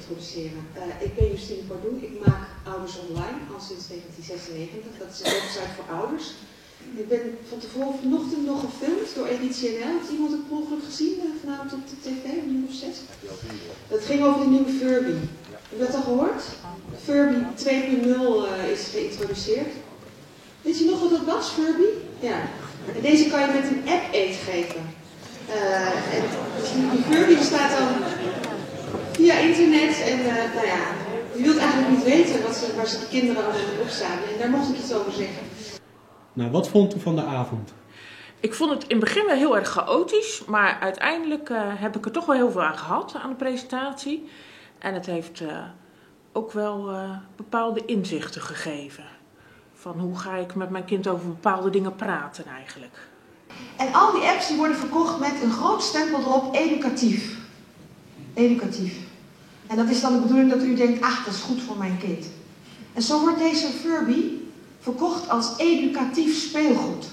introduceren. Ik ben Justine Pardoen, ik maak Ouders Online al sinds 1996. Dat is een website voor ouders. Ik ben van tevoren vanochtend nog gefilmd door Editie NL. Heeft iemand het mogelijk gezien vanavond op de tv, om 6:00? Dat ging over de nieuwe Furby. Heb je dat al gehoord? Furby 2.0 is geïntroduceerd. Weet je nog wat dat was, Furby? Ja. En deze kan je met een app eten geven. En die Furby staat dan via internet en nou ja, je wilt eigenlijk niet weten waar ze de kinderen allemaal op staan. En daar mocht ik iets over zeggen. Nou, wat vond u van de avond? Ik vond het in het begin wel heel erg chaotisch, maar uiteindelijk heb ik er toch wel heel veel aan gehad aan de presentatie. En het heeft ook wel bepaalde inzichten gegeven. Van hoe ga ik met mijn kind over bepaalde dingen praten eigenlijk. En al die apps die worden verkocht met een groot stempel erop, educatief. Educatief. En dat is dan de bedoeling dat u denkt, ach, dat is goed voor mijn kind. En zo wordt deze Furby verkocht als educatief speelgoed.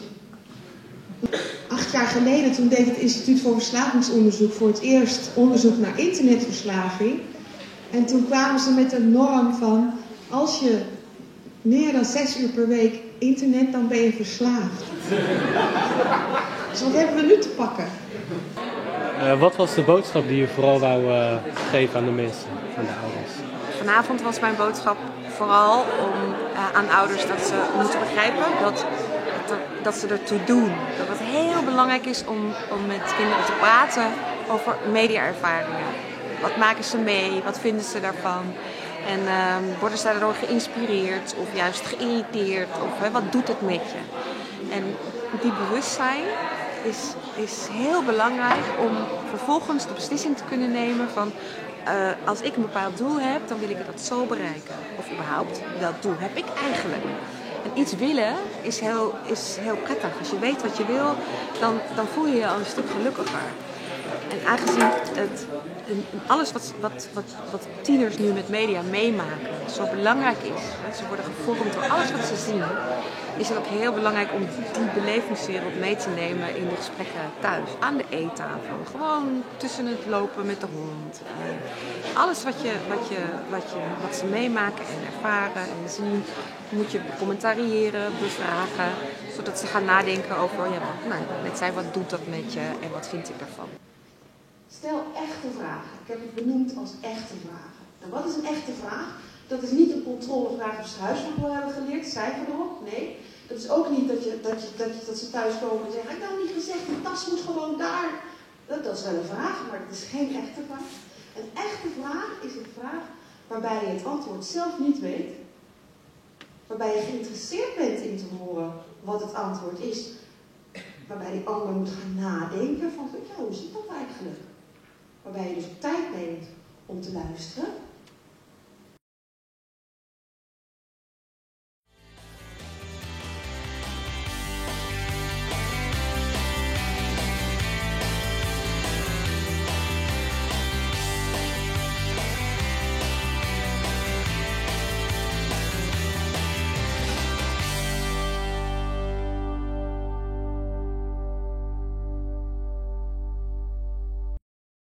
8 jaar geleden, toen deed het Instituut voor Verslavingsonderzoek voor het eerst onderzoek naar internetverslaving. En toen kwamen ze met een norm van, als je meer dan 6 uur per week internet, dan ben je verslaafd. Dus wat hebben we nu te pakken? Wat was de boodschap die je vooral wou geven aan de mensen, aan de ouders? Vanavond was mijn boodschap vooral aan ouders dat ze moeten begrijpen dat ze ertoe doen. Dat het heel belangrijk is om met kinderen te praten over media-ervaringen. Wat maken ze mee? Wat vinden ze daarvan? En worden ze daardoor geïnspireerd of juist geïrriteerd? Of wat doet het met je? En die bewustzijn is heel belangrijk om vervolgens de beslissing te kunnen nemen van als ik een bepaald doel heb, dan wil ik dat zo bereiken. Of überhaupt, welk doel heb ik eigenlijk? En iets willen is heel prettig. Als je weet wat je wil, dan voel je je al een stuk gelukkiger. En aangezien alles wat tieners nu met media meemaken zo belangrijk is, ze worden gevormd door alles wat ze zien, is het ook heel belangrijk om die belevingswereld mee te nemen in de gesprekken thuis, aan de eettafel. Gewoon tussen het lopen met de hond. Alles wat ze meemaken en ervaren en zien, moet je commentariëren, bevragen, zodat ze gaan nadenken over, wat doet dat met je en wat vind ik daarvan. Stel echte vragen. Ik heb het benoemd als echte vragen. En wat is een echte vraag? Dat is niet een controlevraag of ze huiswerk wel hebben geleerd, cijfer erop. Nee. Dat is ook niet dat ze thuis komen en zeggen, ik heb nou niet gezegd, de tas moet gewoon daar. Dat is wel een vraag, maar dat is geen echte vraag. Een echte vraag is een vraag waarbij je het antwoord zelf niet weet. Waarbij je geïnteresseerd bent in te horen wat het antwoord is. Waarbij die ander moet gaan nadenken van, hoe zit dat eigenlijk? Waarbij je dus tijd neemt om te luisteren.